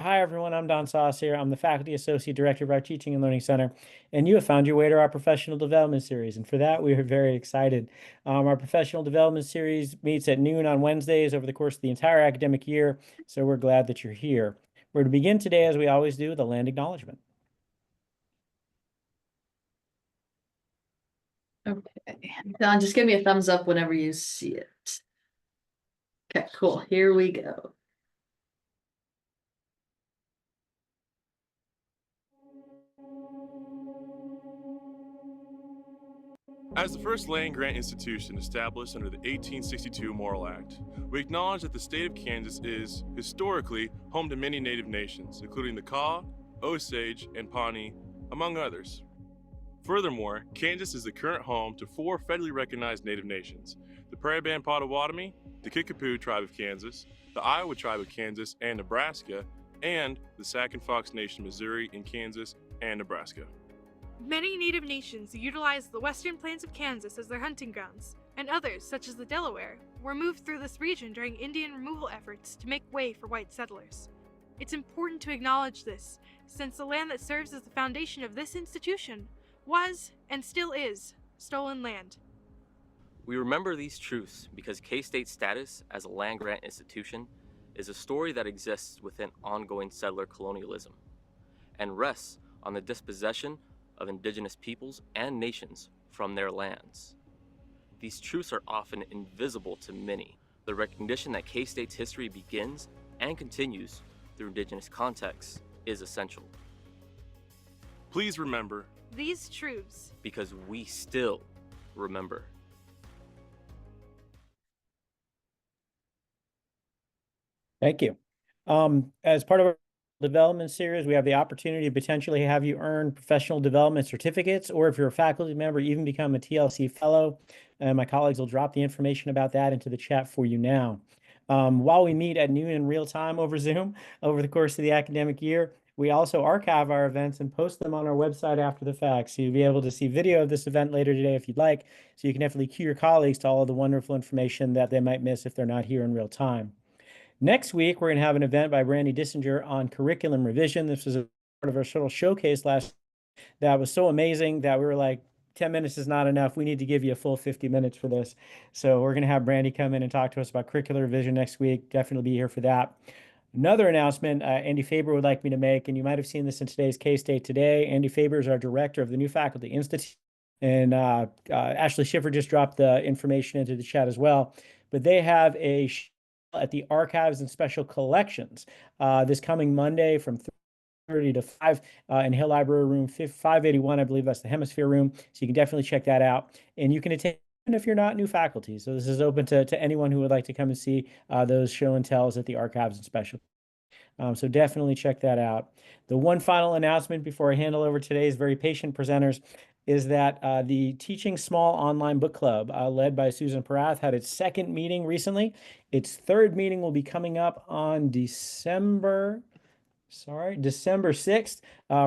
Hi, everyone. I'm Don Sauce here. I'm the Faculty Associate Director of our Teaching and Learning Center, and you have found your way to our Professional Development Series. And for that, we are very excited. Our Professional Development Series meets at noon on Wednesdays over the course of the entire academic year, so we're glad that you're here. We're to begin today, as we always do, with a land acknowledgement. Okay, Don, just give me a thumbs up whenever you see it. Okay, cool. Here we go. As the first land-grant institution established under the 1862 Morrill Act, we acknowledge that the state of Kansas is, historically, home to many native nations, including the Kaw, Osage, and Pawnee, among others. Furthermore, Kansas is the current home to 4 federally recognized native nations: the Prairie Band Potawatomi, the Kickapoo Tribe of Kansas, the Iowa Tribe of Kansas and Nebraska, and the Sac and Fox Nation Missouri in Kansas and Nebraska. Many native nations utilized the western plains of Kansas as their hunting grounds, and others, such as the Delaware, were moved through this region during Indian removal efforts to make way for white settlers. It's important to acknowledge this, since the land that serves as the foundation of this institution was, and still is, stolen land. We remember these truths because K-State's status as a land-grant institution is a story that exists within ongoing settler colonialism and rests on the dispossession of indigenous peoples and nations from their lands. These truths are often invisible to many. The recognition that K-State's history begins and continues through indigenous contexts is essential. Please remember These truths, because we still remember. Thank you. As part of our development series, we have the opportunity to potentially have you earn professional development certificates, or if you're a faculty member, even become a TLC fellow. And my colleagues will drop the information about that into the chat for you now. While we meet at noon in real time over Zoom over the course of the academic year, we also archive our events and post them on our website after the fact. So you'll be able to see video of this event later today if you'd like. So you can definitely cue your colleagues to all of the wonderful information that they might miss if they're not here in real time. Next week, we're going to have an event by Brandy Dissinger on curriculum revision. This was a part of our little showcase last that was so amazing that we were like, 10 minutes is not enough. We need to give you a full 50 minutes for this. So we're going to have Brandy come in and talk to us about curricular revision next week. Definitely be here for that. Another announcement Andy Faber would like me to make, and you might have seen this in today's K-State Today. Andy Faber is our director of the New Faculty Institute. And Ashley Schiffer just dropped the information into the chat as well. But they have a at the Archives and Special Collections this coming Monday from 3:30 to 5 in Hill Library Room 581. I believe that's the Hemisphere Room. So you can definitely check that out. And you can attend if you're not new faculty. So this is open to anyone who would like to come and see those show and tells at the Archives and Special. So definitely check that out. The one final announcement before I handle over today's very patient presenters is that the Teaching Small Online Book Club, led by Susan Parath, had its second meeting recently. Its third meeting will be coming up on December 6th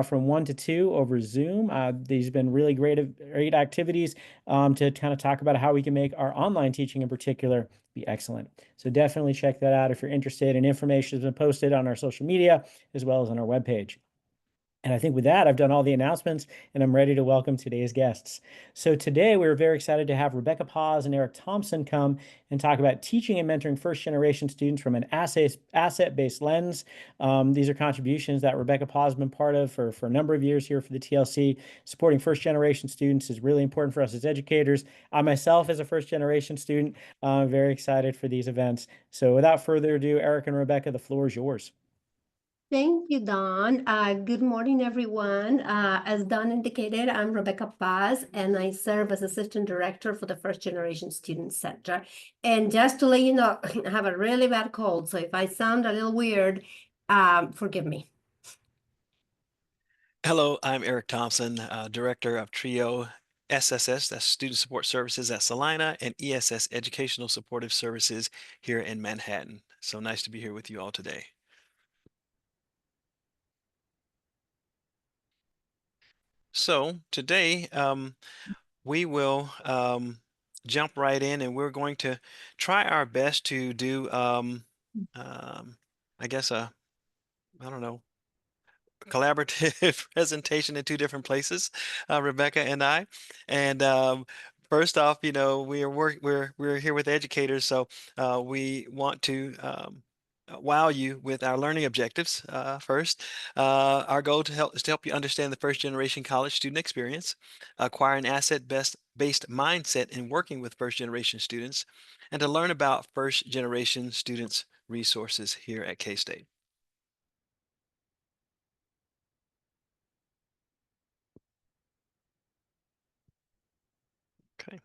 from 1 to 2 over Zoom. These have been really great activities to kind of talk about how we can make our online teaching in particular be excellent. So definitely check that out if you're interested, and information has been posted on our social media as well as on our webpage. And I think with that, I've done all the announcements and I'm ready to welcome today's guests. So today we're very excited to have Rebecca Paz and Eric Thompson come and talk about teaching and mentoring first-generation students from an asset-based lens. These are contributions that Rebecca Paz has been part of for a number of years here for the TLC. Supporting first-generation students is really important for us as educators. I myself, as a first-generation student, I'm very excited for these events. So without further ado, Eric and Rebecca, the floor is yours. Thank you, Don. Good morning, everyone. As Don indicated, I'm Rebecca Paz, and I serve as Assistant Director for the First Generation Student Center. And just to let you know, I have a really bad cold, so if I sound a little weird, forgive me. Hello, I'm Eric Thompson, Director of TRIO SSS, that's Student Support Services at Salina, and ESS, Educational Supportive Services here in Manhattan. So nice to be here with you all today. So today we will jump right in, and we're going to try our best to do, I guess, a I don't know, collaborative presentation in two different places, Rebecca and I. And first off, you know, we're here with educators, so we want to wow you with our learning objectives. First, our goal is to help you understand the first generation college student experience, acquire an based mindset in working with first generation students, and to learn about first generation students resources here at K-State. Okay.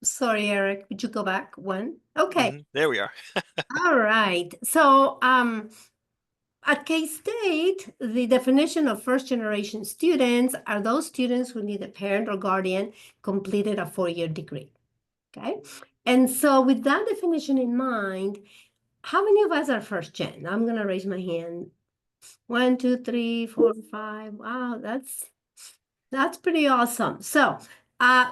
Sorry, Eric, would you go back one? Okay, There we are. all right. So at K-State, the definition of first generation students are those students who need a parent or guardian completed a 4-year degree. Okay. And so with that definition in mind, how many of us are first gen? I'm gonna raise my hand. 1, 2, 3, 4, 5. Wow, that's pretty awesome. So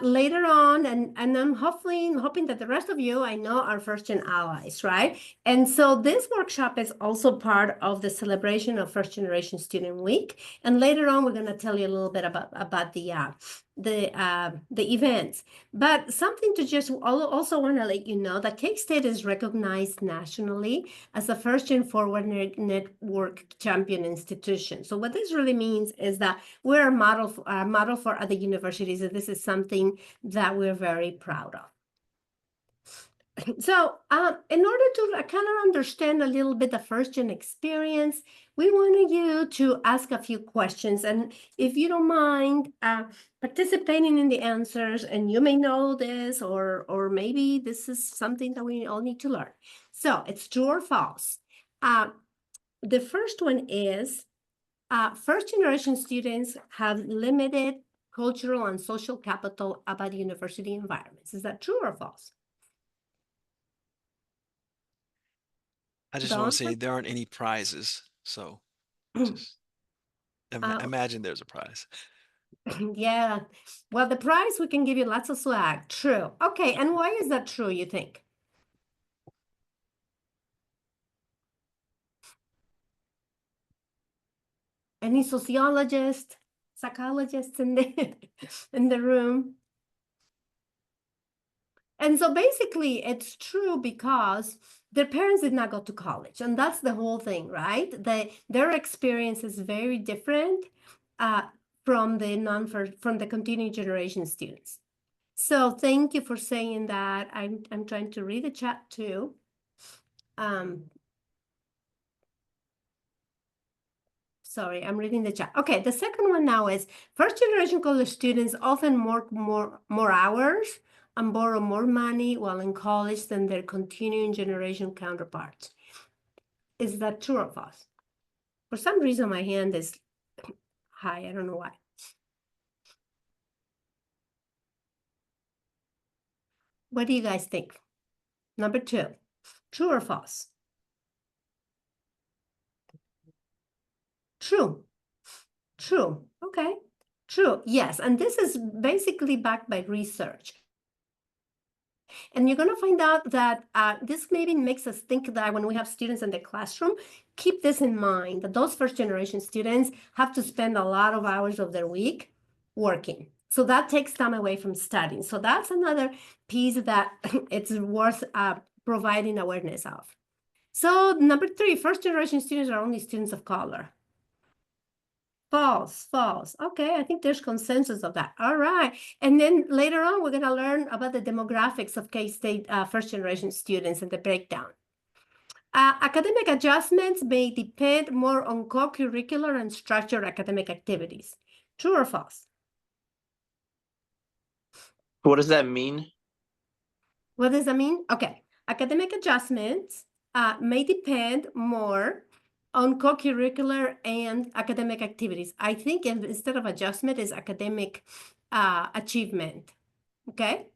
later on, and I'm hoping that the rest of you I know are first gen allies, right? And so this workshop is also part of the celebration of First Generation Student Week. And later on, we're going to tell you a little bit about the events. But something to just also want to let you know that K-State is recognized nationally as a first gen forward network champion institution. So what this really means is that we're a model for other universities, and this is something that we're very proud of. So in order to kind of understand a little bit the first gen experience, we wanted you to ask a few questions. And if you don't mind participating in the answers, and you may know this, or maybe this is something that we all need to learn. So it's true or false. The first one is, first generation students have limited cultural and social capital about university environments. Is that true or false? I just want to say there aren't any prizes, so just imagine there's a prize. Yeah. Well, the prize, we can give you lots of swag. True. Okay. And why is that true, you think? Any sociologists, psychologists in the room? And so basically, it's true because their parents did not go to college, and that's the whole thing, right? Their experience is very different from the continuing generation students. So thank you for saying that. I'm trying to read the chat too. Sorry, I'm reading the chat. Okay, the second one now is first generation college students often work more hours and borrow more money while in college than their continuing generation counterparts. Is that true or false? For some reason, my hand is high. I don't know why. What do you guys think? Number 2, true or false? True. True. Okay. True. Yes. And this is basically backed by research. And you're going to find out that this maybe makes us think that when we have students in the classroom, keep this in mind, that those first generation students have to spend a lot of hours of their week working. So that takes time away from studying. So that's another piece that it's worth providing awareness of. So number 3, first generation students are only students of color. False, false. Okay, I think there's consensus of that. All right. And then later on, we're going to learn about the demographics of K-State first generation students and the breakdown. Academic adjustments may depend more on co-curricular and structured academic activities. True or false? What does that mean? What does that mean? Okay. Academic adjustments may depend more on co-curricular and academic activities. I think instead of adjustment is academic achievement, okay?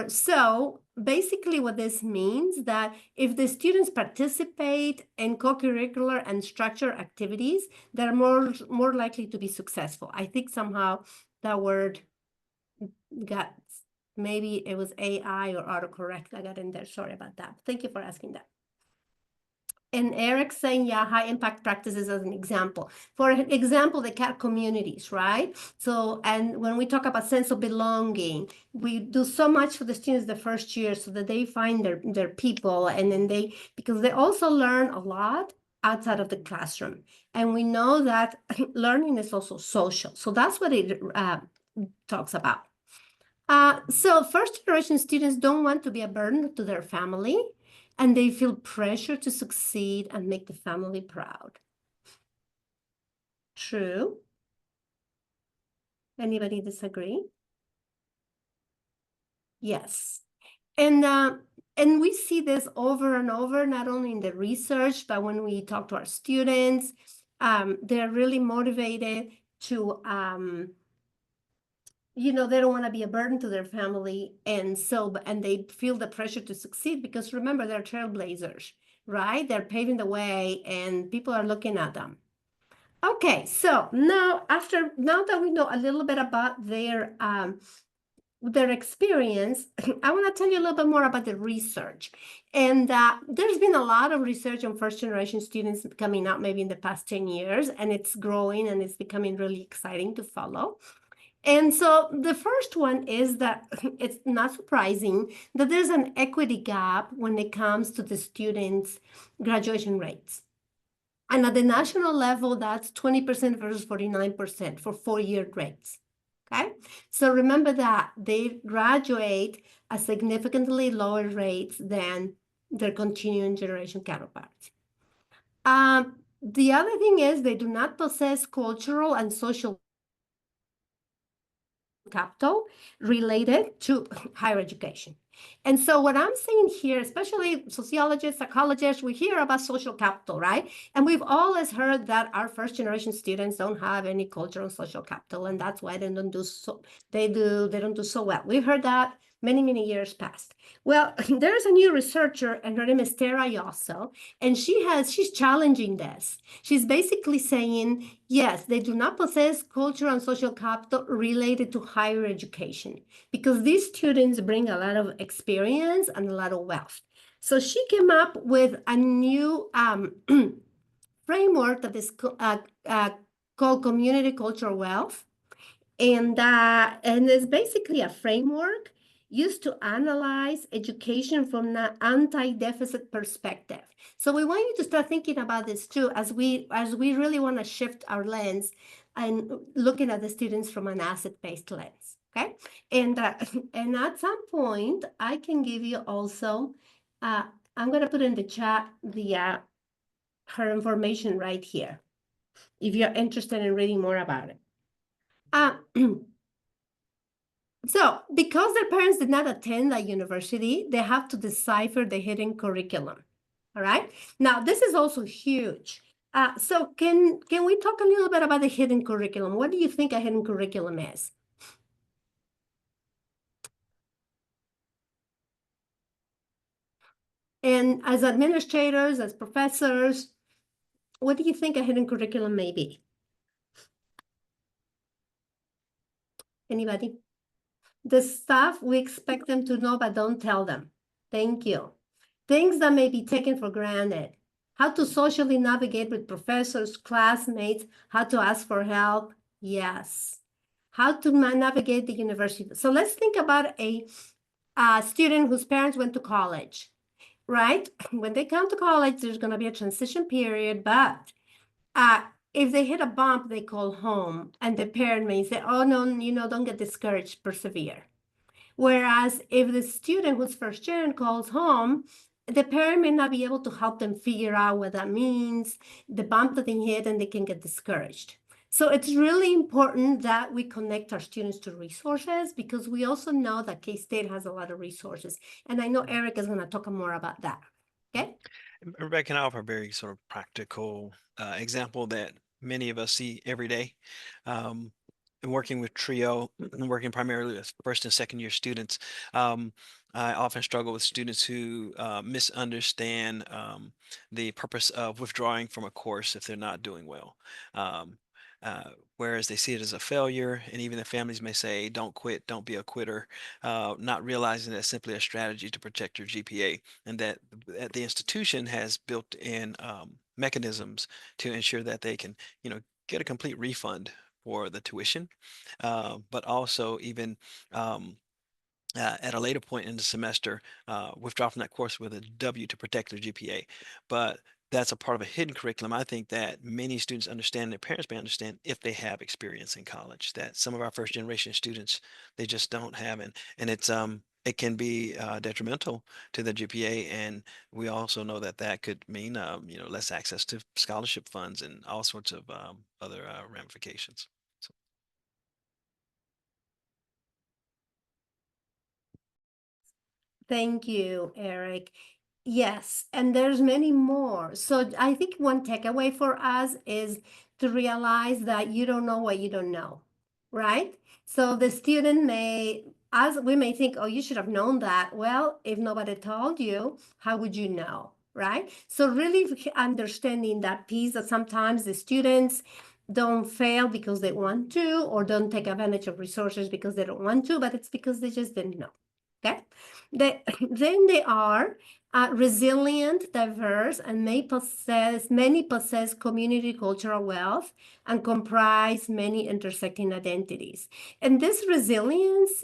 So basically what this means that if the students participate in co-curricular and structured activities, they're more likely to be successful. I think somehow that word got, maybe it was AI or autocorrect I got in there. Sorry about that. Thank you for asking that. And Eric saying, yeah, high impact practices as an example. For example, the CAT communities, right? So, and when we talk about sense of belonging, we do so much for the students the first year so that they find their people, and then because they also learn a lot outside of the classroom. And we know that learning is also social. So that's what it talks about. So first generation students don't want to be a burden to their family, and they feel pressure to succeed and make the family proud. True. Anybody disagree? Yes. And we see this over and over, not only in the research, but when we talk to our students, they're really motivated to they don't want to be a burden to their family, and they feel the pressure to succeed because remember, they're trailblazers, right? They're paving the way and people are looking at them. Okay, so now that we know a little bit about their experience, I want to tell you a little bit more about the research. And there's been a lot of research on first generation students coming out maybe in the past 10 years, and it's growing and it's becoming really exciting to follow. And so the first one is that it's not surprising that there's an equity gap when it comes to the students' graduation rates. And at the national level, that's 20% versus 49% for 4-year grades. Okay, so remember that they graduate at significantly lower rates than their continuing generation counterparts. The other thing is they do not possess cultural and social capital related to higher education. And so what I'm saying here, especially sociologists, psychologists, we hear about social capital, right? And we've always heard that our first generation students don't have any cultural and social capital, and that's why they don't do so well. We've heard that many years past. Well, there's a new researcher, and her name is Tara Yosso, and she's challenging this. She's basically saying, yes, they do not possess cultural and social capital related to higher education, because these students bring a lot of experience and a lot of wealth. So she came up with a new framework that is called community cultural wealth. And it's basically a framework used to analyze education from an anti-deficit perspective. So we want you to start thinking about this too, as we really want to shift our lens and looking at the students from an asset-based lens. Okay, and at some point I can give you also. I'm going to put in the chat her information right here, if you're interested in reading more about it. So because their parents did not attend that university, they have to decipher the hidden curriculum. All right. Now, this is also huge. So can we talk a little bit about the hidden curriculum? What do you think a hidden curriculum is? And as administrators, as professors, what do you think a hidden curriculum may be? Anybody? The stuff we expect them to know but don't tell them. Thank you. Things that may be taken for granted. How to socially navigate with professors, classmates, how to ask for help. Yes. How to navigate the university. So let's think about a student whose parents went to college, right? When they come to college, there's going to be a transition period, but if they hit a bump, they call home, and the parent may say, oh, no, don't get discouraged, persevere. Whereas if the student who's first gen calls home, the parent may not be able to help them figure out what that means, the bump that they hit, and they can get discouraged. So it's really important that we connect our students to resources, because we also know that K-State has a lot of resources. And I know Eric is going to talk more about that. Okay. Rebecca, can I offer a very sort of practical example that many of us see every day? In working with TRIO, and working primarily with first and second year students, I often struggle with students who misunderstand the purpose of withdrawing from a course if they're not doing well. whereas they see it as a failure, and even the families may say, "Don't quit, don't be a quitter," not realizing that it's simply a strategy to protect your GPA, and that the institution has built-in mechanisms to ensure that they can, get a complete refund for the tuition, but also even at a later point in the semester, withdraw from that course with a W to protect their GPA. But that's a part of a hidden curriculum. I think that many students understand, their parents may understand if they have experience in college. That some of our first generation students, they just don't have, and it can be detrimental to the GPA, and we also know that that could mean less access to scholarship funds and all sorts of other ramifications. So, Thank you, Eric. Yes, and there's many more. So I think one takeaway for us is to realize that you don't know what you don't know, right? So the student may, as we may think, oh, you should have known that. Well, if nobody told you, how would you know, right? So really understanding that piece that sometimes the students don't fail because they want to, or don't take advantage of resources because they don't want to, but it's because they just didn't know. Okay. Then they are resilient, diverse, and many possess community cultural wealth and comprise many intersecting identities. And this resilience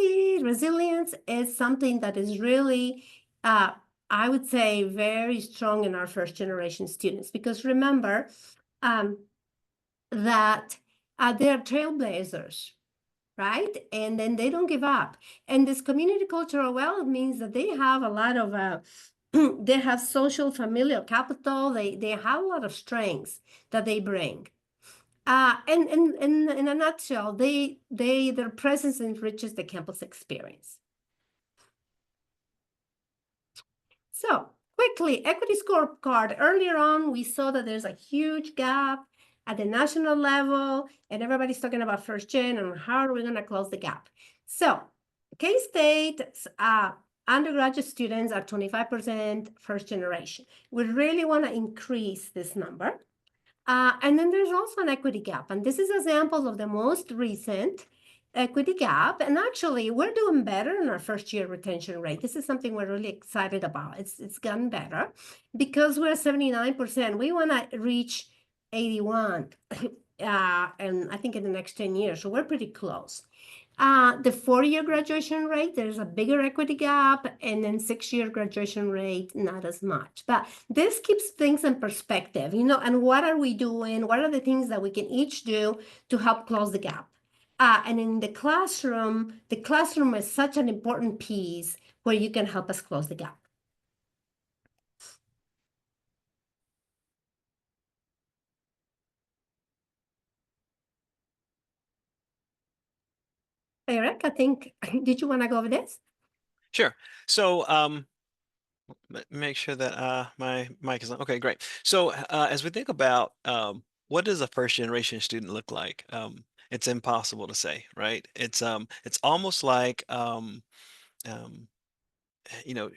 is something that is really, I would say, very strong in our first generation students, because remember that they're trailblazers, right? And then they don't give up. And this community cultural wealth means that they have a lot of, they have social familial capital. They have a lot of strengths that they bring. And in a nutshell, their presence enriches the campus experience. So quickly, equity scorecard. Earlier on, we saw that there's a huge gap at the national level, and everybody's talking about first gen and how are we going to close the gap. So K-State undergraduate students are 25% first generation. We really want to increase this number. And then there's also an equity gap, and this is examples of the most recent equity gap. And actually, we're doing better in our first year retention rate. This is something we're really excited about. It's gotten better because we're 79%. We want to reach 81, and I think in the next 10 years. So we're pretty close. The 4-year graduation rate, there's a bigger equity gap, and then 6-year graduation rate, not as much. But this keeps things in perspective, and what are we doing? What are the things that we can each do to help close the gap? And in the classroom is such an important piece where you can help us close the gap. Eric, I think, did you want to go over this? sure. So make sure that my mic is on. Okay, great. So as we think about what does a first generation student look like? It's impossible to say, right? It's almost like um, you know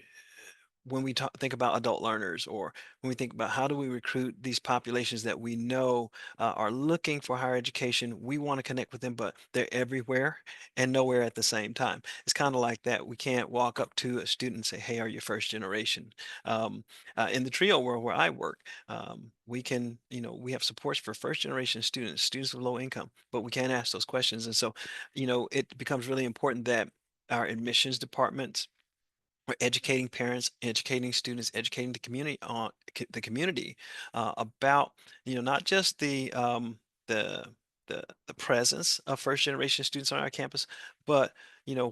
when we think about adult learners, or when we think about how do we recruit these populations that we know are looking for higher education, we want to connect with them, but they're everywhere and nowhere at the same time. It's kind of like that. We can't walk up to a student and say, "Hey, are you first generation?" In the TRIO world where I work, we can, we have supports for first generation students, students with low income, but we can't ask those questions. And so, it becomes really important that our admissions departments, we're educating parents, educating students, educating the community about not just the the presence of first generation students on our campus, but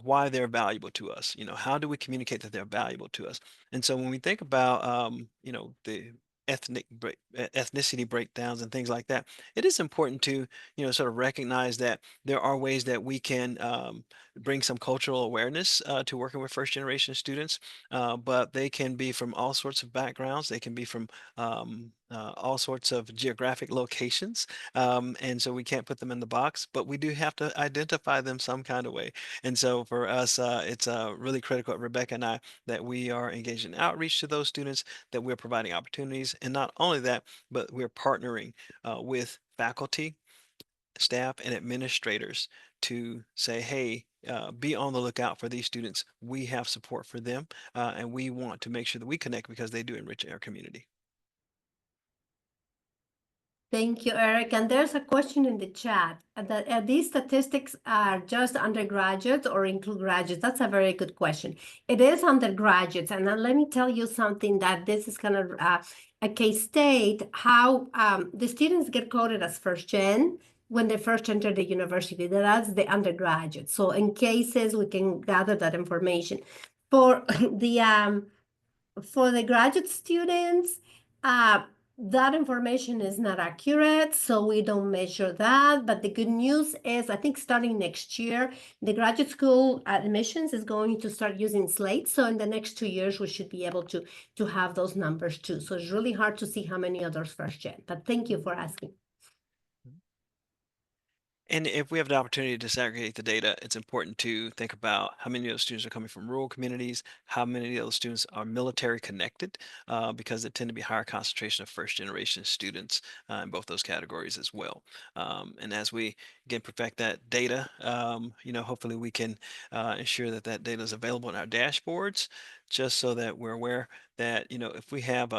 why they're valuable to us. How do we communicate that they're valuable to us? And so when we think about the ethnicity breakdowns and things like that, it is important to sort of recognize that there are ways that we can bring some cultural awareness to working with first generation students, but they can be from all sorts of backgrounds. They can be from all sorts of geographic locations. And so we can't put them in the box, but we do have to identify them some kind of way. And so for us, it's really critical at Rebecca and I that we are engaged in outreach to those students, that we're providing opportunities. And not only that, but we're partnering with faculty, staff and administrators to say, hey, be on the lookout for these students. We have support for them, and we want to make sure that we connect because they do enrich our community. Thank you, Eric. And there's a question in the chat that these statistics are just undergraduates or include graduates? That's a very good question. It is undergraduates. And then let me tell you something that this is kind of a K-State, how the students get coded as first gen when they first enter the university. That's the undergraduate. So in cases, we can gather that information. For the graduate students, that information is not accurate, so we don't measure that. But the good news is, I think starting next year, the graduate school admissions is going to start using Slate. So in the next 2 years, we should be able to have those numbers too. So it's really hard to see how many others first gen. But thank you for asking. And if we have the opportunity to disaggregate the data, it's important to think about how many of those students are coming from rural communities, how many of those students are military connected, because they tend to be higher concentration of first generation students in both those categories as well. And as we again perfect that data, hopefully we can ensure that that data is available in our dashboards, just so that we're aware that if we have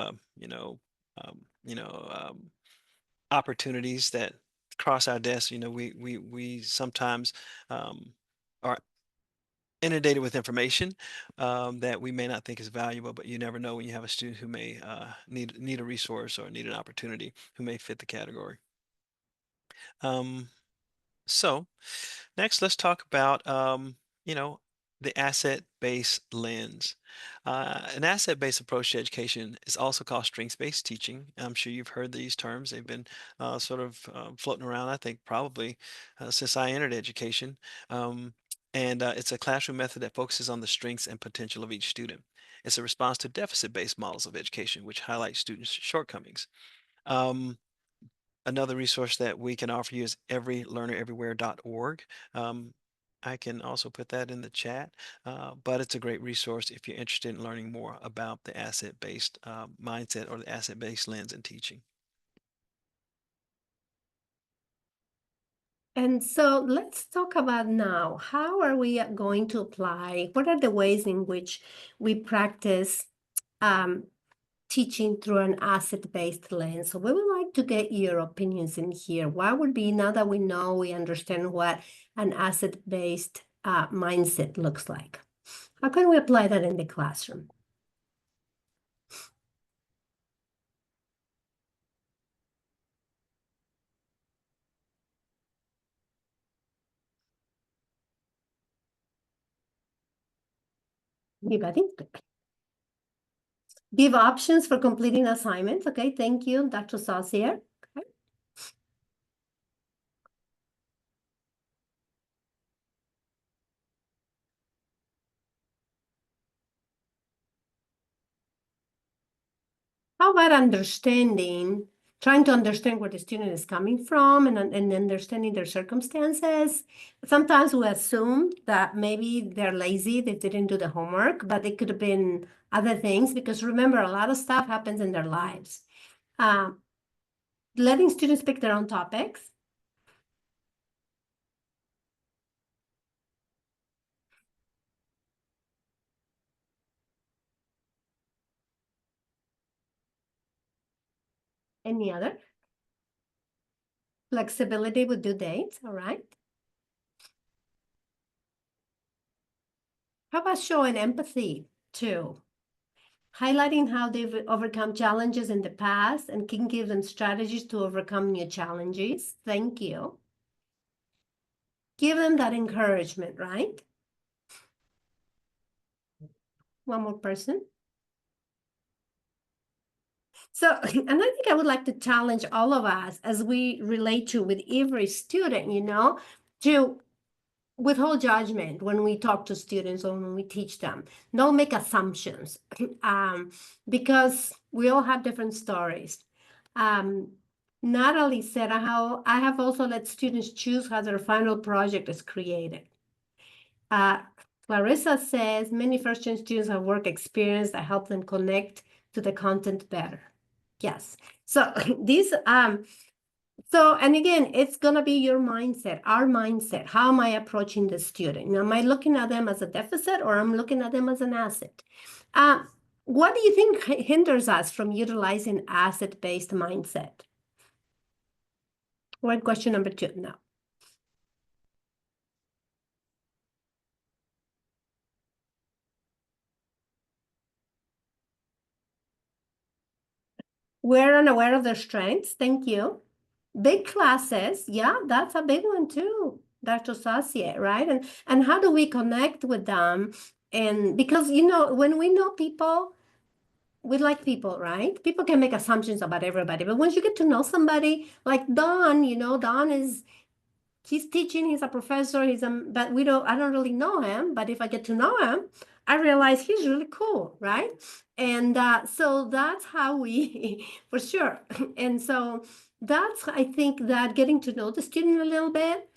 opportunities that cross our desks, we sometimes are inundated with information that we may not think is valuable, but you never know when you have a student who may need a resource or need an opportunity who may fit the category. So next, let's talk about the asset-based lens. An asset-based approach to education is also called strengths-based teaching. I'm sure you've heard these terms. They've been sort of floating around, I think, probably since I entered education. And it's a classroom method that focuses on the strengths and potential of each student. It's a response to deficit-based models of education, which highlight students' shortcomings. Another resource that we can offer you is everylearnereverywhere.org. I can also put that in the chat, but it's a great resource if you're interested in learning more about the asset-based mindset or the asset-based lens in teaching. And so let's talk about now, how are we going to apply? What are the ways in which we practice teaching through an asset-based lens? So we would like to get your opinions in here. What would be, now that we understand what an asset-based mindset looks like? How can we apply that in the classroom? Anybody? Give options for completing assignments. Okay, thank you, Dr. Saucier. Okay. How about understanding, trying to understand where the student is coming from and understanding their circumstances? Sometimes we assume that maybe they're lazy, they didn't do the homework, but it could have been other things, because remember, a lot of stuff happens in their lives. Letting students pick their own topics. Any other? Flexibility with due dates, all right. How about showing empathy too? Highlighting how they've overcome challenges in the past and can give them strategies to overcome new challenges. Thank you. Give them that encouragement, right? One more person. So, and I think I would like to challenge all of us as we relate to with every student, to withhold judgment when we talk to students or when we teach them. Don't make assumptions because we all have different stories. Natalie said, I have also let students choose how their final project is created. Clarissa says, many first-gen students have work experience that help them connect to the content better. Yes. So these So, and again, it's going to be your mindset, our mindset. How am I approaching the student? Am I looking at them as a deficit or I'm looking at them as an asset? What do you think hinders us from utilizing asset-based mindset? What question number 2 now? We're unaware of their strengths. Thank you. Big classes. Yeah, that's a big one too. Dr. Sassier, right? And how do we connect with them? And because, you know, when we know people, we like people, right? People can make assumptions about everybody. But once you get to know somebody, like Don, you know, Don is, he's teaching, he's a professor, but I don't really know him. But if I get to know him, I realize he's really cool, right? And so that's how we, for sure. And so that's, I think that getting to know the student a little bit.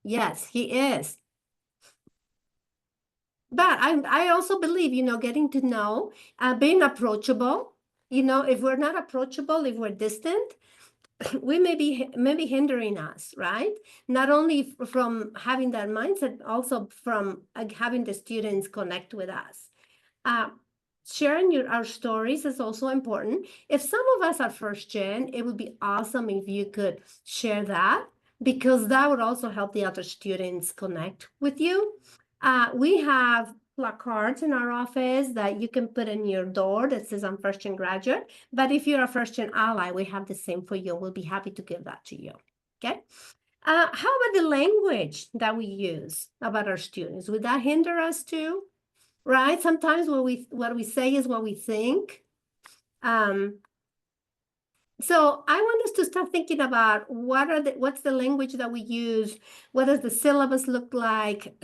Yes, he is. But I also believe, you know, getting to know, being approachable, you know, if we're not approachable, if we're distant, we may be hindering us, right? Not only from having that mindset, also from having the students connect with us. Sharing our stories is also important. If some of us are first gen, it would be awesome if you could share that, because that would also help the other students connect with you. We have placards in our office that you can put in your door that says I'm first gen graduate. But if you're a first gen ally, we have the same for you. We'll be happy to give that to you. Okay. How about the language that we use about our students? Would that hinder us too? Right? Sometimes what we say is what we think. So I want us to start thinking about what's the language that we use? What does the syllabus look like?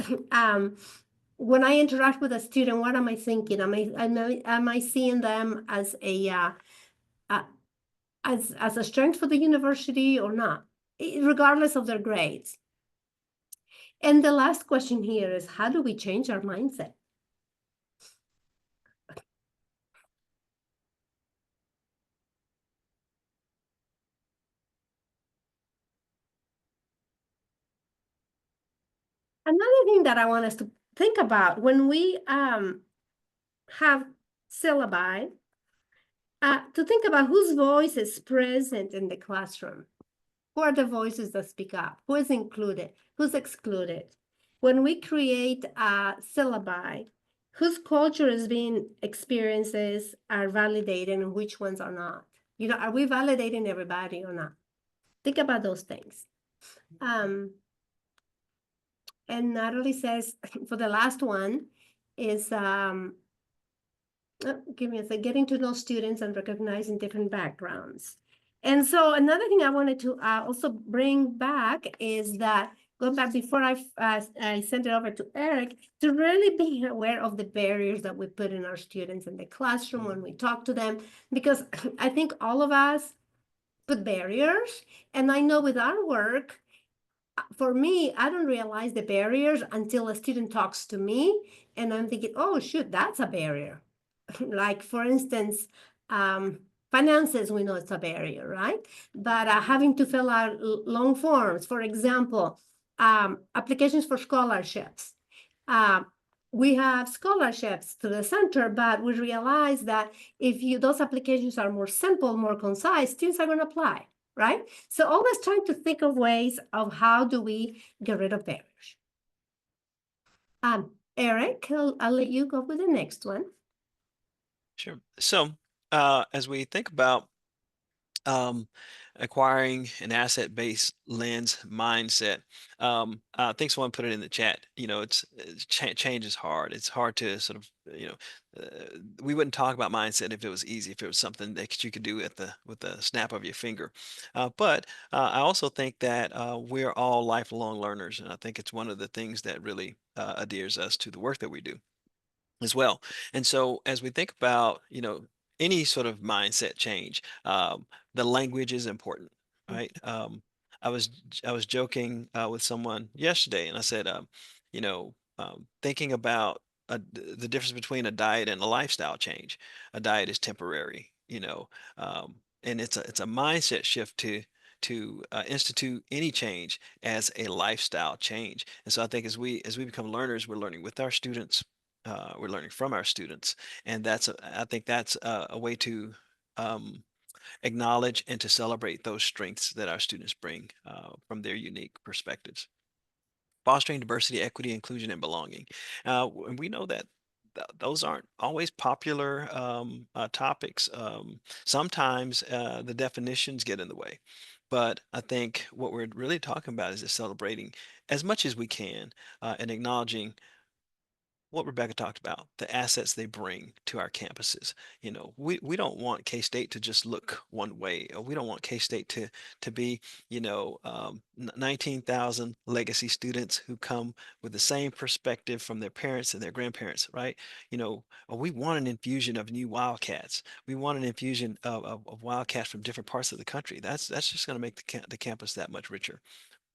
When I interact with a student, what am I thinking? Am I seeing them as as a strength for the university or not, regardless of their grades? And the last question here is, how do we change our mindset? Another thing that I want us to think about when we have syllabi, to think about whose voice is present in the classroom. Who are the voices that speak up? Who is included? Who's excluded? When we create a syllabi, whose culture is being experiences are validated and which ones are not? You know, are we validating everybody or not? Think about those things. And Natalie says, for the last one is, give me a second, getting to know students and recognizing different backgrounds. And so another thing I wanted to also bring back is that, going back before I sent it over to Eric, to really be aware of the barriers that we put in our students in the classroom when we talk to them, because I think all of us put barriers. And I know with our work, for me, I don't realize the barriers until a student talks to me and I'm thinking, oh, shoot, that's a barrier. Like, for instance, finances, we know it's a barrier, right? But having to fill out long forms, for example, applications for scholarships. We have scholarships to the center, but we realize that if those applications are more simple, more concise, students are going to apply, right? So always trying to think of ways of how do we get rid of barriers. Eric, I'll let you go with the next one. Sure. So as we think about acquiring an asset-based lens mindset, I think someone put it in the chat. You know, change is hard. It's hard to sort of, we wouldn't talk about mindset if it was easy, if it was something that you could do with the snap of your finger. But I also think that we're all lifelong learners, and I think it's one of the things that really adheres us to the work that we do as well. And so as we think about, any sort of mindset change, the language is important, right? I was joking with someone yesterday, and I said, thinking about the difference between a diet and a lifestyle change. A diet is temporary, and it's a mindset shift to institute any change as a lifestyle change. And so I think as we become learners, we're learning with our students, we're learning from our students, and I think that's a way to um, acknowledge and to celebrate those strengths that our students bring from their unique perspectives. Fostering diversity, equity, inclusion, and belonging. And we know that those aren't always popular topics. Sometimes the definitions get in the way. But I think what we're really talking about is just celebrating as much as we can and acknowledging what Rebecca talked about, the assets they bring to our campuses. You know, we don't want K-State to just look one way. Or we don't want K-State to be, 19,000 legacy students who come with the same perspective from their parents and their grandparents, right? We want an infusion of new Wildcats. We want an infusion of Wildcats from different parts of the country. That's just going to make the campus that much richer.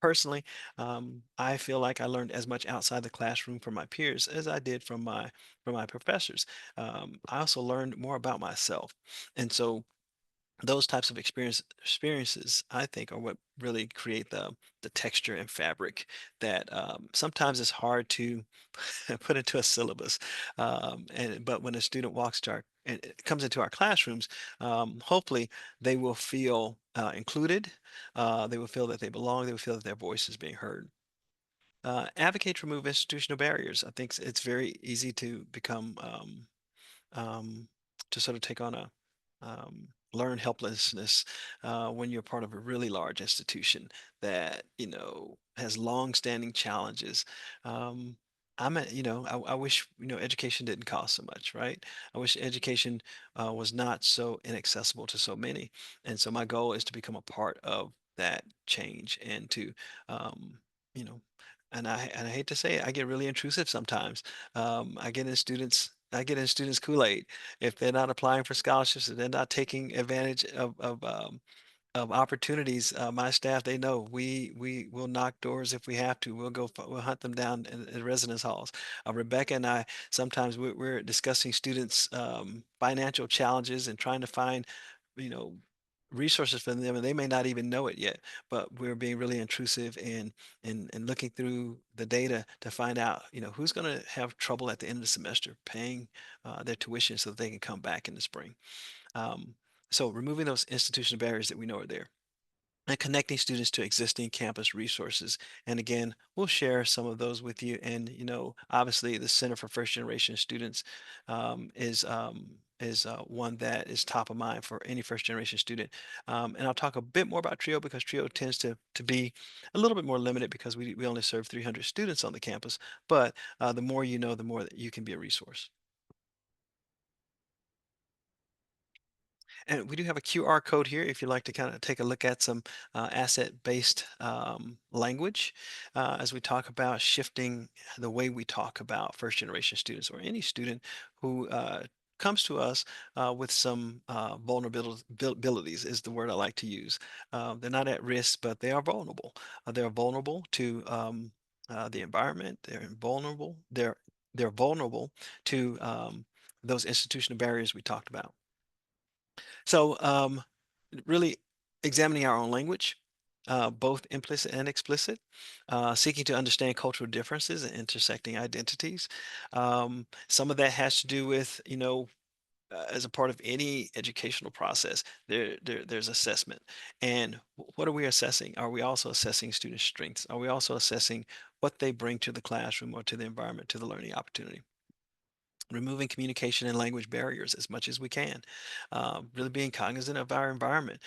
Personally, I feel like I learned as much outside the classroom from my peers as I did from my professors. I also learned more about myself, and so those types of experiences, I think, are what really create the texture and fabric that sometimes is hard to put into a syllabus. But when a student walks to our and it comes into our classrooms, hopefully they will feel included. They will feel that they belong. They will feel that their voice is being heard. Advocate to remove institutional barriers. I think it's very easy to become um, to sort of take on a learn helplessness when you're part of a really large institution that has long-standing challenges. Um, I wish education didn't cost so much, right? I wish education was not so inaccessible to so many, and so my goal is to become a part of that change and to um, you know and I hate to say it, I get really intrusive sometimes. I get in students Kool-Aid if they're not applying for scholarships, if they're not taking advantage of opportunities. My staff, they know we will knock doors if we have to. We'll hunt them down in residence halls. Rebecca and I sometimes we're discussing students' financial challenges and trying to find you know resources for them, and they may not even know it yet, but we're being really intrusive and looking through the data to find out who's going to have trouble at the end of the semester paying their tuition so that they can come back in the spring. um, so removing those institutional barriers that we know are there and connecting students to existing campus resources. And again, we'll share some of those with you. And obviously, the Center for First Generation Students is one that is top of mind for any first generation student. And I'll talk a bit more about TRIO because TRIO tends to be a little bit more limited because we only serve 300 students on the campus. But the more you know, the more that you can be a resource. And we do have a QR code here if you'd like to kind of take a look at some asset-based language as we talk about shifting the way we talk about first-generation students or any student who comes to us with some vulnerabilities is the word I like to use. They're not at risk, but they are vulnerable. They're vulnerable to the environment. They're vulnerable to those institutional barriers we talked about. So really examining our own language, both implicit and explicit, seeking to understand cultural differences and intersecting identities. Some of that has to do with, as a part of any educational process, there's assessment. And what are we assessing? Are we also assessing student strengths? Are we also assessing what they bring to the classroom or to the environment, to the learning opportunity? Removing communication and language barriers as much as we can, really being cognizant of our environment.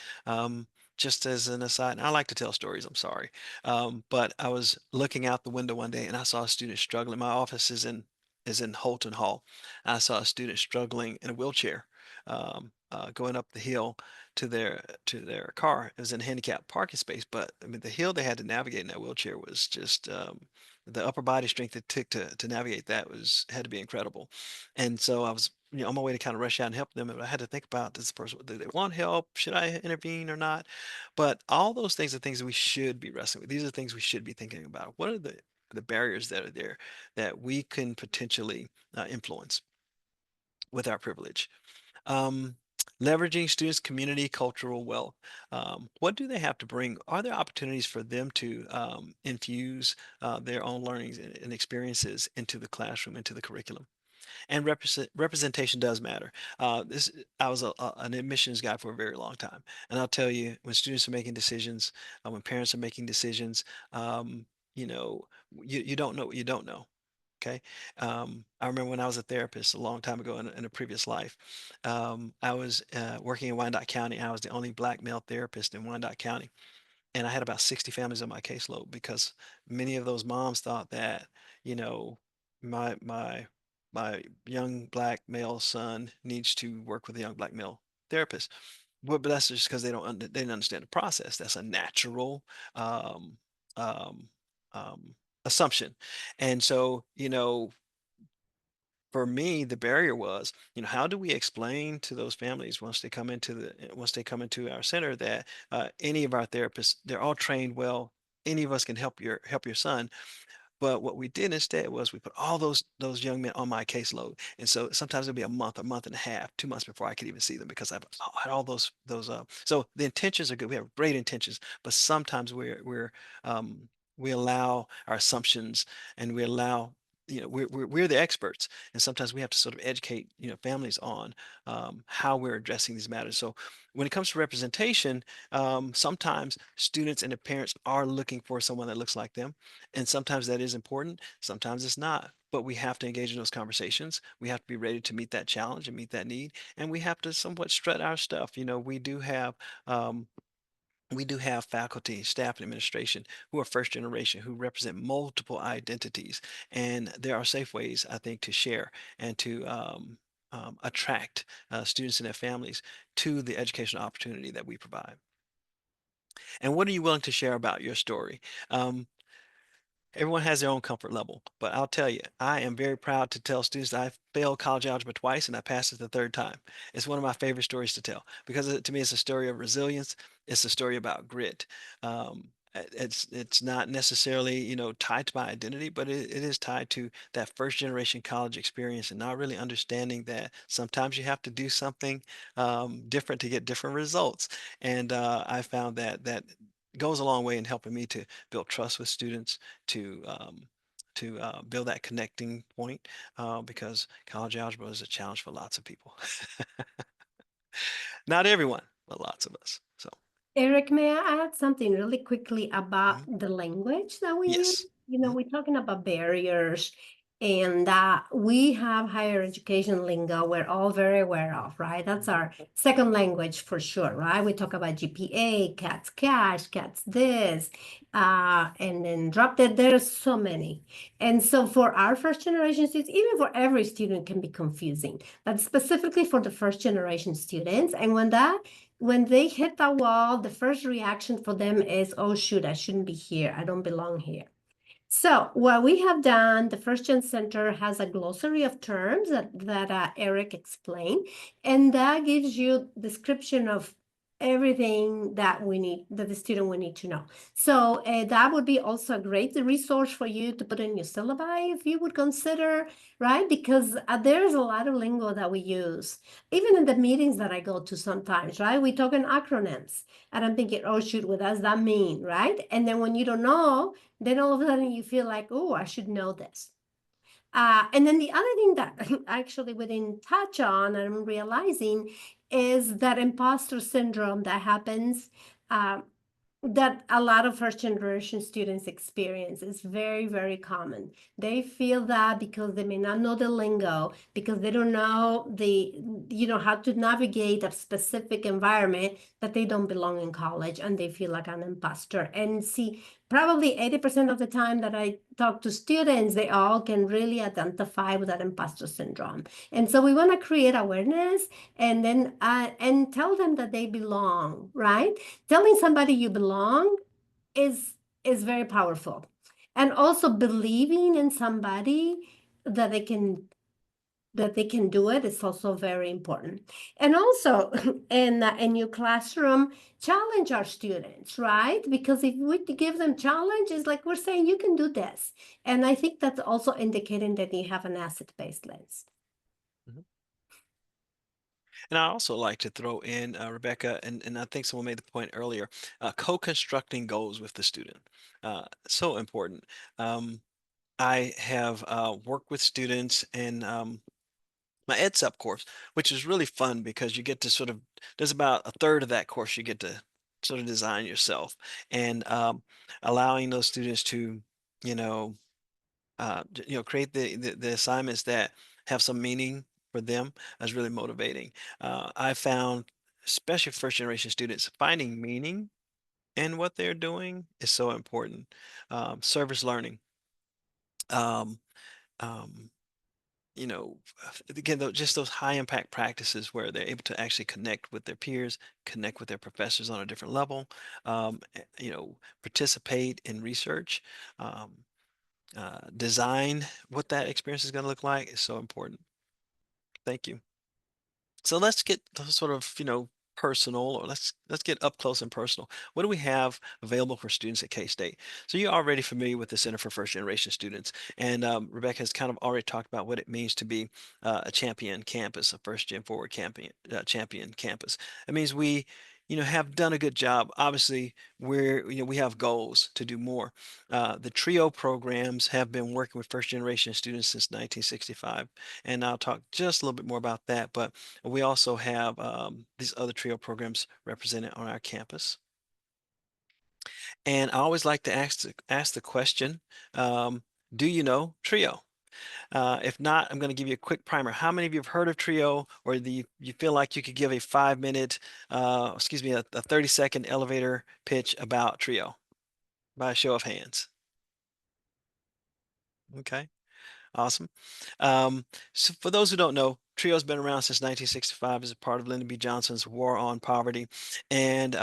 Just as an aside, and I like to tell stories, I'm sorry, but I was looking out the window one day and I saw a student struggling. My office is in Holton Hall. I saw a student struggling in a wheelchair, going up the hill to their car. It was in a handicapped parking space, but I mean the hill they had to navigate in that wheelchair was just the upper body strength it took to navigate that had to be incredible. And so I was, on my way to kind of rush out and help them, and I had to think about this person. Do they want help? Should I intervene or not? But all those things are things that we should be wrestling with. These are things we should be thinking about. What are the barriers that are there that we can potentially influence with our privilege? Um, Leveraging students' community cultural wealth. What do they have to bring? Are there opportunities for them to infuse their own learnings and experiences into the classroom, into the curriculum? And representation does matter. I was an admissions guy for a very long time, and I'll tell you, when students are making decisions, when parents are making decisions, um, you know, you don't know what you don't know. Okay. I remember when I was a therapist a long time ago in a previous life. I was working in Wyandotte County. I was the only black male therapist in Wyandotte County, and I had about 60 families on my caseload because many of those moms thought that, you know, my my my young black male son needs to work with a young black male therapist. But that's just because they didn't understand the process. That's a natural um, um, um, assumption. And so, for me, the barrier was, how do we explain to those families once they come into our center that any of our therapists, they're all trained well. Any of us can help your son, but what we did instead was we put all those young men on my caseload, and so sometimes it'll be a month and a half, 2 months before I could even see them because I've had all those. So the intentions are good. We have great intentions, but sometimes we allow our assumptions, and we allow we're the experts, and sometimes we have to sort of educate families on how we're addressing these matters. So when it comes to representation, sometimes students and the parents are looking for someone that looks like them. And sometimes that is important, sometimes it's not. But we have to engage in those conversations. We have to be ready to meet that challenge and meet that need. And we have to somewhat strut our stuff. Um, we do have faculty, staff, and administration who are first generation, who represent multiple identities. And there are safe ways, I think, to share and to attract students and their families to the educational opportunity that we provide. And what are you willing to share about your story? Um, Everyone has their own comfort level, but I'll tell you, I am very proud to tell students that I failed college algebra twice and I passed it the third time. It's one of my favorite stories to tell because to me, it's a story of resilience. It's a story about grit. It's not necessarily tied to my identity, but it is tied to that first generation college experience and not really understanding that sometimes you have to do something different to get different results. And I found that goes a long way in helping me to build trust with students, to build that connecting point, because college algebra is a challenge for lots of people. Not everyone, but lots of us. So, Eric, may I add something really quickly about mhm. the language that we use? Yes. Mhm. We're talking about barriers, and we have higher education lingo we're all very aware of, right? That's our second language for sure, right? We talk about GPA, CATS cash, CATS this, and then drop dead. There's so many. And so for our first generation students, even for every student can be confusing, but specifically for the first generation students. And when they hit the wall, the first reaction for them is, oh, shoot, I shouldn't be here. I don't belong here. So what we have done, the First Gen Center has a glossary of terms that Eric explained, and that gives you description of everything that the student will need to know. So that would be also a great resource for you to put in your syllabi if you would consider, right? Because there's a lot of lingo that we use, even in the meetings that I go to sometimes, right? We talk in acronyms, and I'm thinking, oh shoot, what does that mean, right? And then when you don't know, then all of a sudden you feel like, oh, I should know this. And then the other thing that actually we didn't touch on, and I'm realizing, is that imposter syndrome that happens, that a lot of first generation students experience. Is very, very common. They feel that because they may not know the lingo, because they don't know how to navigate a specific environment, that they don't belong in college and they feel like an imposter. And see, probably 80% of the time that I talk to students, they all can really identify with that imposter syndrome. And so we want to create awareness and then and tell them that they belong, right? Telling somebody you belong is very powerful. And also believing in somebody that they can do it is also very important. And also in your classroom, challenge our students, right? Because if we give them challenges, like we're saying, you can do this. And I think that's also indicating that you have an asset-based lens. And I also like to throw in, Rebecca, and I think someone made the point earlier, co-constructing goals with the student. So important. I have worked with students in my EdSup course, which is really fun because you get to sort of, there's about a third of that course you get to sort of design yourself, and allowing those students to, you know, create the assignments that have some meaning for them is really motivating. I found, especially first generation students, finding meaning in what they're doing is so important. Service learning. Um, um, again, just those high impact practices where they're able to actually connect with their peers, connect with their professors on a different level, participate in research, um, design what that experience is going to look like is so important. Thank you. So let's get sort of, personal, or let's get up close and personal. What do we have available for students at K-State? So you're already familiar with the Center for First Generation Students, and Rebecca has kind of already talked about what it means to be a champion campus, a first gen forward champion campus. It means we, have done a good job. Obviously, we have goals to do more. The TRIO programs have been working with first generation students since 1965, and I'll talk just a little bit more about that. But we also have these other TRIO programs represented on our campus. And I always like to ask the question, do you know TRIO? If not, I'm going to give you a quick primer. How many of you have heard of TRIO, or you feel like you could give a 5-minute, a 30-second elevator pitch about TRIO by a show of hands? Okay. Awesome. So for those who don't know, TRIO's been around since 1965 as a part of Lyndon B. Johnson's War on Poverty. And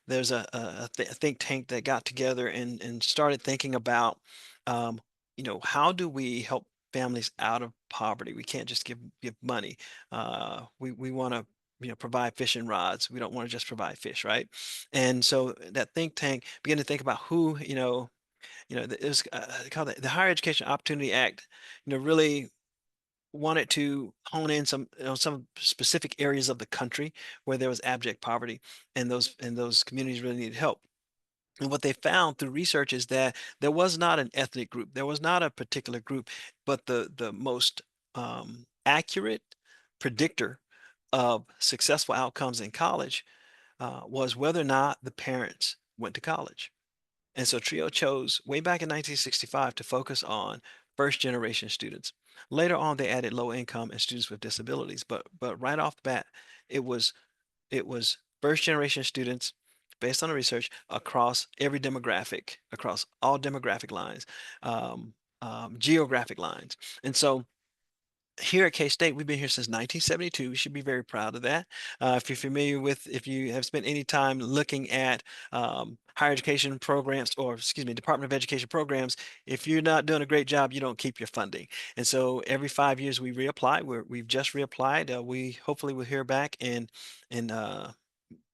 there's a think tank that got together and started thinking about, how do we help families out of poverty? We can't just give money. We want to, provide fishing rods. We don't want to just provide fish, right? And so that think tank began to think about who, it was called the Higher Education Opportunity Act, really wanted to hone in some specific areas of the country where there was abject poverty, and those communities really needed help. And what they found through research is that there was not an ethnic group, there was not a particular group, but the most accurate predictor of successful outcomes in college was whether or not the parents went to college. And so TRIO chose way back in 1965 to focus on first generation students. Later on, they added low income and students with disabilities. But right off the bat, it was first generation students based on the research across every demographic, across all demographic lines, um, geographic lines. And so here at K-State, we've been here since 1972. We should be very proud of that. If you have spent any time looking at higher education programs, or excuse me, Department of Education programs, if you're not doing a great job, you don't keep your funding. And so every 5 years we reapply. We've just reapplied. We hopefully will hear back in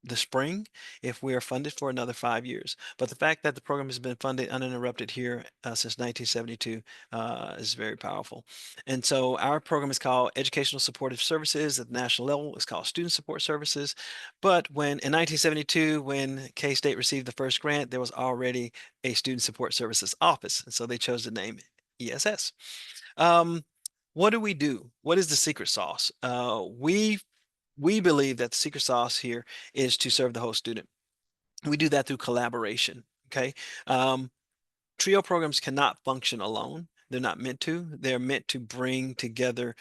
the spring if we are funded for another 5 years. But the fact that the program has been funded uninterrupted here since 1972 is very powerful. And so our program is called Educational Supportive Services. At the national level, it's called Student Support Services. But in 1972, when K-State received the first grant, there was already a Student Support Services office. And so they chose the name ESS. What do we do? What is the secret sauce? We believe that the secret sauce here is to serve the whole student. We do that through collaboration. Okay. TRIO programs cannot function alone. They're not meant to. They're meant to bring together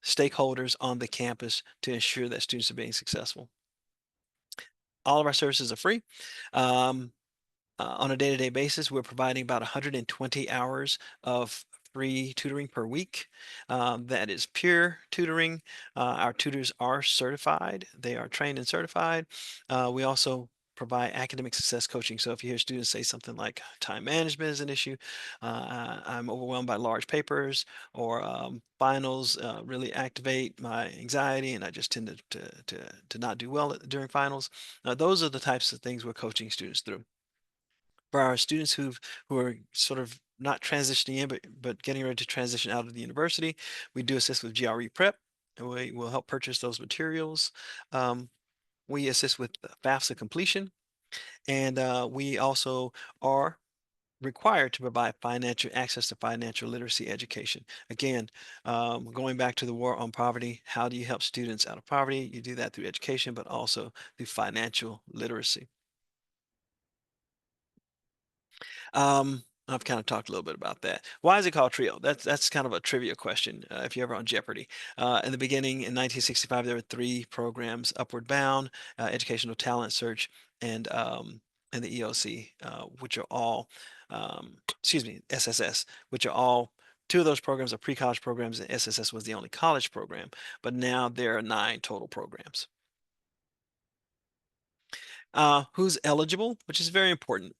stakeholders on the campus to ensure that students are being successful. All of our services are free. On a day-to-day basis, we're providing about 120 hours of free tutoring per week. That is peer tutoring. Our tutors are certified. They are trained and certified. We also provide academic success coaching. So if you hear students say something like time management is an issue, I'm overwhelmed by large papers, or finals really activate my anxiety and I just tend to not do well during finals. Those are the types of things we're coaching students through. For our students who are sort of not transitioning in, but getting ready to transition out of the university, we do assist with GRE prep. and we will help purchase those materials. We assist with FAFSA completion, and we also are required to provide financial access to financial literacy education. Again, going back to the war on poverty, how do you help students out of poverty? You do that through education, but also through financial literacy. I've kind of talked a little bit about that. Why is it called TRIO? That's kind of a trivia question, if you're ever on Jeopardy. In the beginning, in 1965, there were 3 programs: Upward Bound, Educational Talent Search, and the EOC, which are all, excuse me, SSS, which are all 2 of those programs are pre-college programs, and SSS was the only college program. But now there are 9 total programs. Who's eligible, which is very important.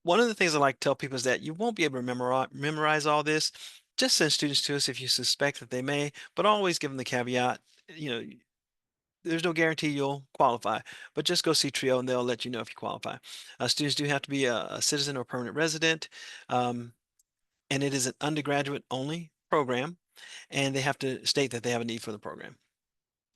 One of the things I like to tell people is that you won't be able to memorize all this. Just send students to us if you suspect that they may, but always give them the caveat, you know, there's no guarantee you'll qualify, but just go see TRIO and they'll let you know if you qualify. Students do have to be a citizen or permanent resident, and it is an undergraduate only program, and they have to state that they have a need for the program.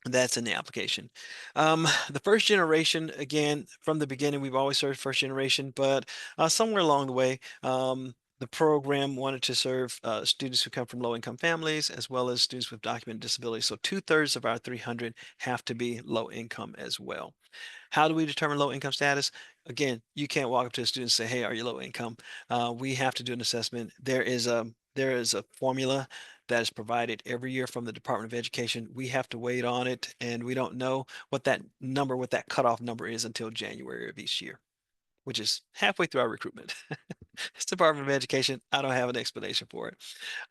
That's in the application. The first generation, again, from the beginning, we've always served first generation, but somewhere along the way, the program wanted to serve students who come from low-income families as well as students with documented disabilities. So 2/3 of our 300 have to be low income as well. How do we determine low income status? Again, you can't walk up to a student and say, "Hey, are you low income?" We have to do an assessment. There is a formula that is provided every year from the Department of Education. We have to wait on it, and we don't know what that cutoff number is until January of each year, which is halfway through our recruitment. It's Department of Education. I don't have an explanation for it.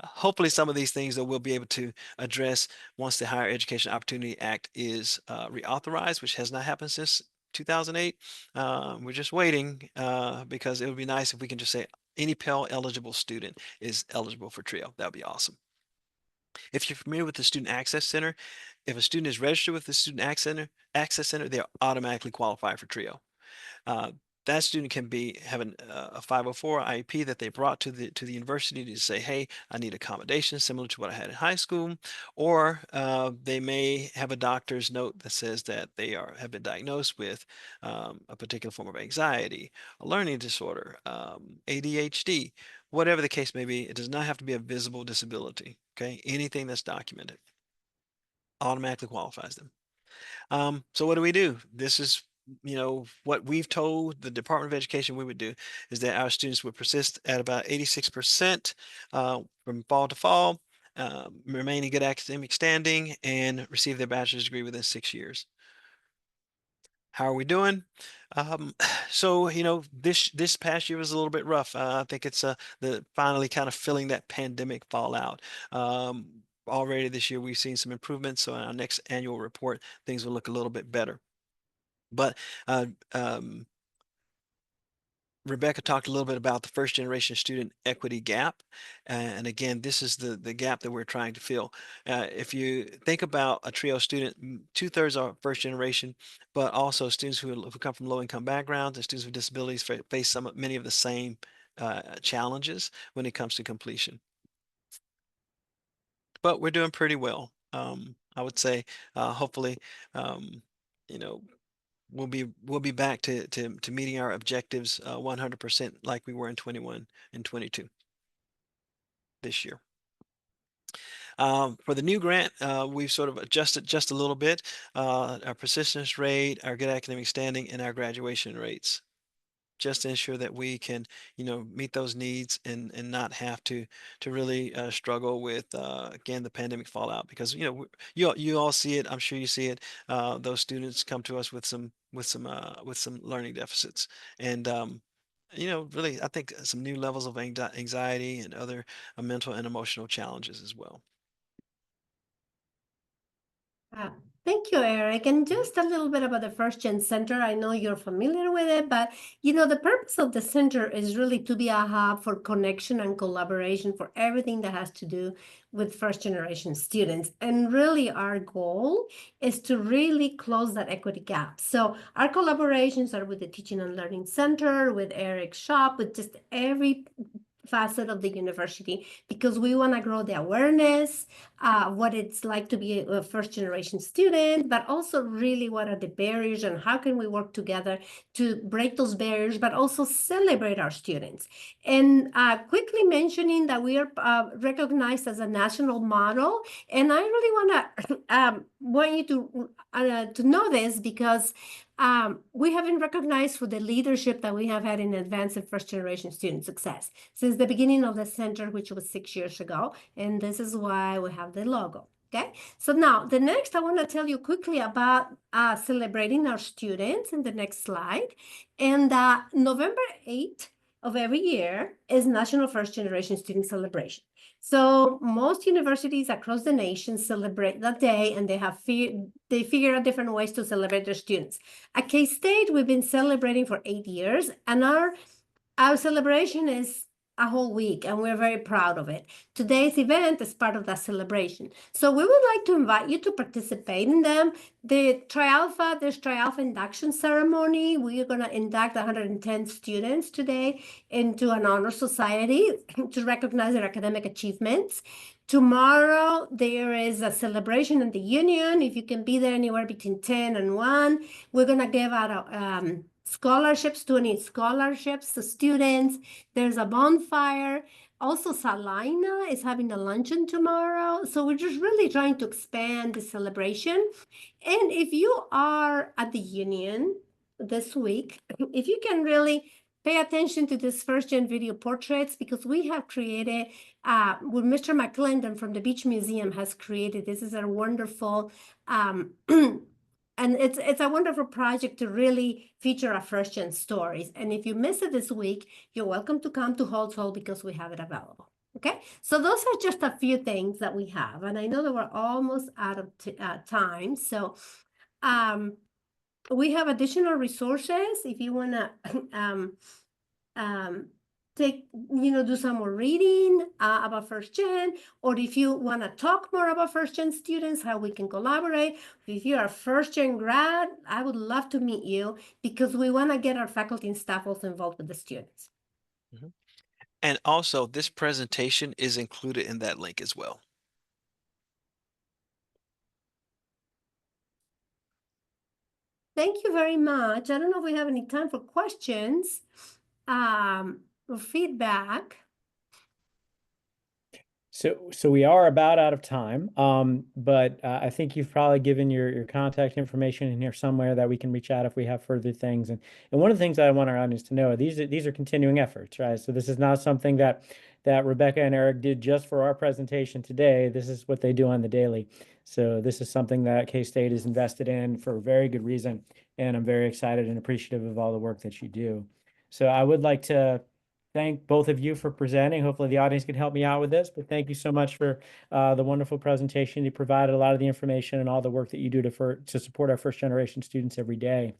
Hopefully, some of these things that we'll be able to address once the Higher Education Opportunity Act is reauthorized, which has not happened since 2008. We're just waiting because it would be nice if we can just say any Pell eligible student is eligible for TRIO. That would be awesome. If you're familiar with the Student Access Center, if a student is registered with the Student Access Center, they're automatically qualified for TRIO. That student can have a 504 IEP that they brought to the university to say, "Hey, I need accommodation similar to what I had in high school," or they may have a doctor's note that says that they have been diagnosed with a particular form of anxiety, a learning disorder, ADHD, whatever the case may be. It does not have to be a visible disability. Okay, anything that's documented automatically qualifies them. So what do? This is, what we've told the Department of Education we would do is that our students would persist at about 86% from fall to fall, remain in good academic standing, and receive their bachelor's degree within 6 years. How are we doing? So, this past year was a little bit rough. I think it's the finally kind of feeling that pandemic fallout. Already this year, we've seen some improvements. So in our next annual report, things will look a little bit better. But Rebecca talked a little bit about the first generation student equity gap. And again, this is the gap that we're trying to fill. If you think about a TRIO student, 2/3 are first generation, but also students who come from low income backgrounds and students with disabilities face many of the same challenges when it comes to completion. But we're doing pretty well. I would say, hopefully, you know, we'll be back to meeting our objectives 100% like we were in 21 and 22 this year. For the new grant, we've sort of adjusted just a little bit our persistence rate, our good academic standing, and our graduation rates, just to ensure that we can, meet those needs and not have to really struggle with again the pandemic fallout, because you all see it. I'm sure you see it. Those students come to us with some learning deficits, and really I think some new levels of anxiety and other mental and emotional challenges as well. Uh, Thank you, Eric. And just a little bit about the First Gen Center. I know you're familiar with it, but the purpose of the center is really to be a hub for connection and collaboration for everything that has to do with first generation students. And really our goal is to really close that equity gap. So our collaborations are with the Teaching and Learning Center, with Eric's shop, with just every facet of the university because we want to grow the awareness, what it's like to be a first generation student, but also really what are the barriers and how can we work together to break those barriers, but also celebrate our students. And quickly mentioning that we are recognized as a national model, and I really want you to know this because we have been recognized for the leadership that we have had in advancing first generation student success since the beginning of the center, which was 6 years ago. And this is why we have the logo. Okay, so now the next I want to tell you quickly about celebrating our students in the next slide. And November 8th of every year is National First Generation Student Celebration. So most universities across the nation celebrate that day, and they figure out different ways to celebrate their students. At K-State, we've been celebrating for 8 years, and our celebration is a whole week, and we're very proud of it. Today's event is part of that celebration. So we would like to invite you to participate in them. There's Tri-Alpha induction ceremony. We are going to induct 110 students today into an honor society to recognize their academic achievements. Tomorrow, there is a celebration in the union. If you can be there anywhere between 10 and 1, we're going to give out scholarships, 20 scholarships to students. There's a bonfire. Also, Salina is having a luncheon tomorrow. So we're just really trying to expand the celebration. And if you are at the union this week, if you can really pay attention to this first gen video portraits, because we have created, with Mr. McClendon from the Beach Museum has created, this is a wonderful, and it's a wonderful project to really feature our first gen stories. And if you miss it this week, you're welcome to come to Halls Hall because we have it available. Okay, so those are just a few things that we have. And I know that we're almost out of time. So we have additional resources if you want to do some more reading about first gen, or if you want to talk more about first gen students, how we can collaborate. If you're a first gen grad, I would love to meet you because we want to get our faculty and staff also involved with the students. Mm-hmm. And also, this presentation is included in that link as well. Thank you very much. I don't know if we have any time for questions or feedback. So we are about out of time, but I think you've probably given your contact information in here somewhere that we can reach out if we have further things. And one of the things that I want our audience to know, these are continuing efforts, right? So this is not something that Rebecca and Eric did just for our presentation today. This is what they do on the daily. So this is something that K-State is invested in for a very good reason. And I'm very excited and appreciative of all the work that you do. So I would like to thank both of you for presenting. Hopefully the audience can help me out with this, but thank you so much for the wonderful presentation. You provided a lot of the information and all the work that you do to support our first generation students every day.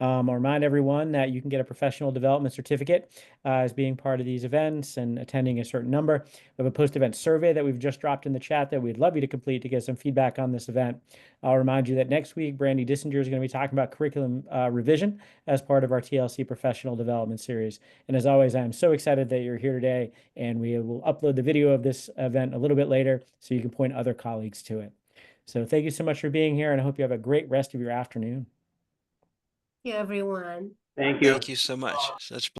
I'll remind everyone that you can get a professional development certificate as being part of these events and attending a certain number. We have a post-event survey that we've just dropped in the chat that we'd love you to complete to get some feedback on this event. I'll remind you that next week, Brandy Dissinger is going to be talking about curriculum revision as part of our TLC professional development series. And as always, I'm so excited that you're here today, and we will upload the video of this event a little bit later so you can point other colleagues to it. So thank you so much for being here, and I hope you have a great rest of your afternoon. Thank you, everyone. Thank you. Thank you so much. Such